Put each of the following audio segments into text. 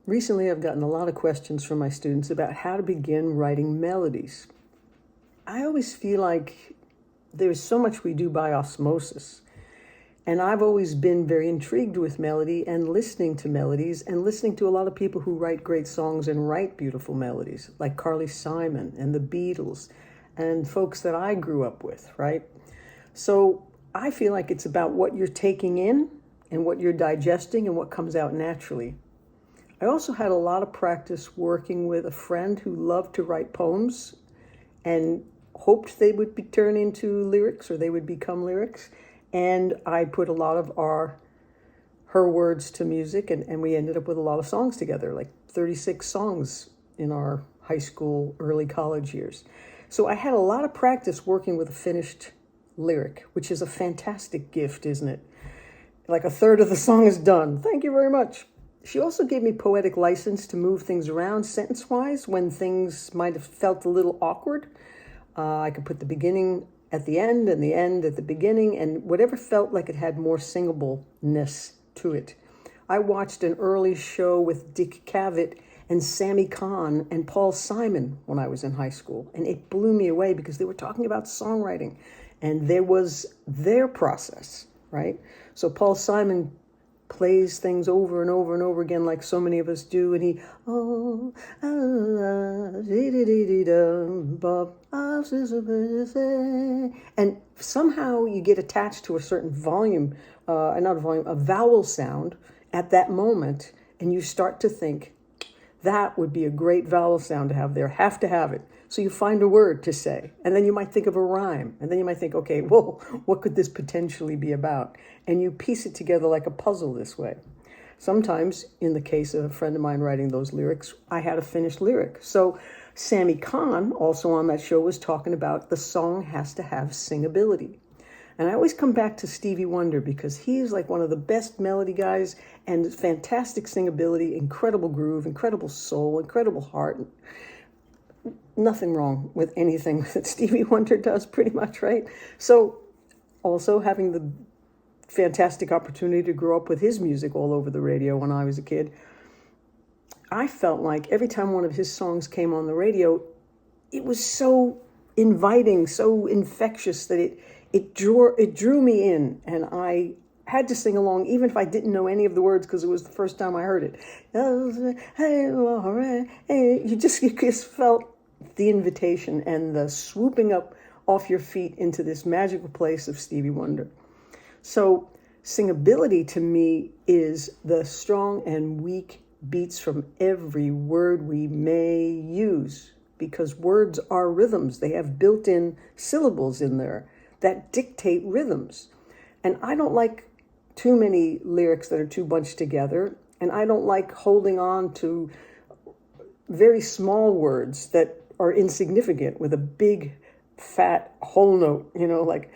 Recently, I've gotten a lot of questions from my students about how to begin writing melodies. I always feel like there's so much we do by osmosis. And I've always been very intrigued with melody and listening to melodies and listening to a lot of people who write great songs and write beautiful melodies, like Carly Simon and the Beatles and folks that I grew up with, right? So I feel like it's about what you're taking in and what you're digesting and what comes out naturally. I also had a lot of practice working with a friend who loved to write poems and hoped they would be turned into lyrics or they would become lyrics. And I put a lot of her words to music, and we ended up with a lot of songs together, like 36 songs in our high school, early college years. So I had a lot of practice working with a finished lyric, which is a fantastic gift, isn't it? Like a third of the song is done. Thank you very much. She also gave me poetic license to move things around sentence-wise when things might have felt a little awkward. I could put the beginning at the end and the end at the beginning, and whatever felt like it had more singableness to it. I watched an early show with Dick Cavett and Sammy Cahn and Paul Simon when I was in high school, and it blew me away because they were talking about songwriting, and there was their process, right? So Paul Simon plays things over and over and over again like so many of us do, and he and somehow you get attached to a certain volume, a vowel sound at that moment, and you start to think that would be a great vowel sound to have there, have to have it. So you find a word to say, and then you might think of a rhyme, and then you might think, okay, well, what could this potentially be about? And you piece it together like a puzzle this way. Sometimes, in the case of a friend of mine writing those lyrics, I had a finished lyric. So Sammy Cahn, also on that show, was talking about the song has to have singability. And I always come back to Stevie Wonder because he's like one of the best melody guys and fantastic singability, incredible groove, incredible soul, incredible heart. Nothing wrong with anything that Stevie Wonder does, pretty much, right? So also having the fantastic opportunity to grow up with his music all over the radio when I was a kid, I felt like every time one of his songs came on the radio, it was so inviting, so infectious that it drew me in, and I had to sing along even if I didn't know any of the words because it was the first time I heard it. You just felt the invitation and the swooping up off your feet into this magical place of Stevie Wonder. So singability to me is the strong and weak beats from every word we may use, because words are rhythms. They have built-in syllables in there that dictate rhythms. And I don't like too many lyrics that are too bunched together, and I don't like holding on to very small words that are insignificant with a big fat whole note, like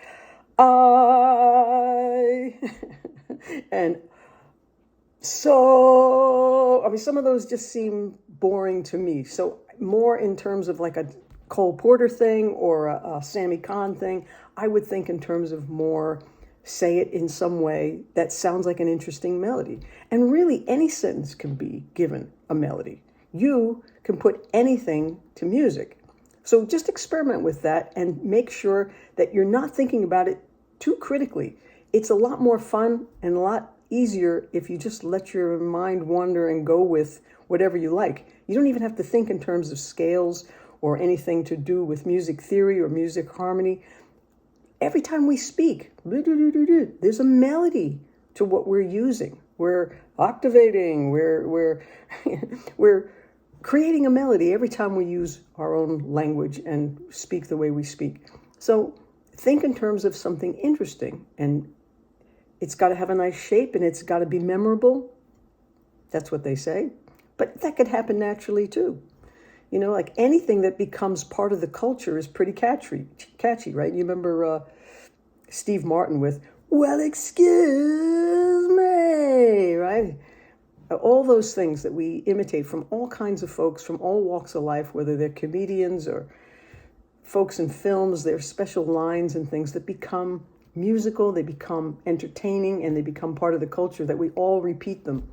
I and so. I mean, some of those just seem boring to me. So more in terms of like a Cole Porter thing or a Sammy Cahn thing, I would think in terms of more say it in some way that sounds like an interesting melody. And really any sentence can be given a melody. You can put anything to music. So just experiment with that and make sure that you're not thinking about it too critically. It's a lot more fun and a lot easier if you just let your mind wander and go with whatever you like. You don't even have to think in terms of scales or anything to do with music theory or music harmony. Every time we speak, there's a melody to what we're using. We're octavating, we're creating a melody every time we use our own language and speak the way we speak. So think in terms of something interesting, and it's got to have a nice shape and it's got to be memorable. That's what they say. But that could happen naturally too. Like anything that becomes part of the culture is pretty catchy, right? You remember Steve Martin with, well, excuse me, right? All those things that we imitate from all kinds of folks from all walks of life, whether they're comedians or folks in films, there's special lines and things that become musical, they become entertaining, and they become part of the culture that we all repeat them.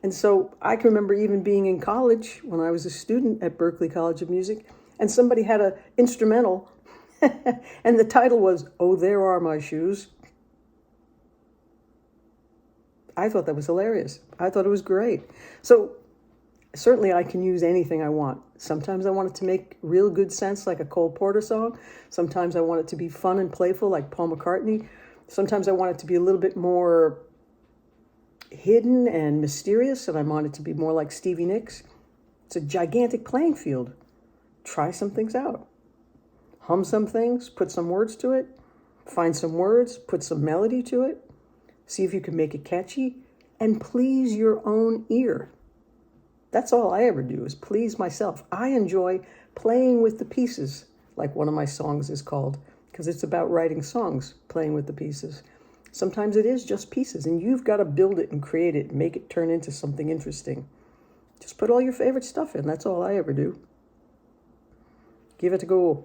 And so I can remember even being in college when I was a student at Berklee College of Music, and somebody had an instrumental, and the title was "Oh, There Are My Shoes." I thought that was hilarious. I thought it was great. So certainly I can use anything I want. Sometimes I want it to make real good sense, like a Cole Porter song. Sometimes I want it to be fun and playful, like Paul McCartney. Sometimes I want it to be a little bit more hidden and mysterious, and I want it to be more like Stevie Nicks. It's a gigantic playing field. Try some things out. Hum some things, put some words to it, find some words, put some melody to it, see if you can make it catchy, and please your own ear. That's all I ever do, is please myself. I enjoy playing with the pieces, like one of my songs is called, because it's about writing songs, playing with the pieces. Sometimes it is just pieces, and you've got to build it and create it and make it turn into something interesting. Just put all your favorite stuff in. That's all I ever do. Give it a go.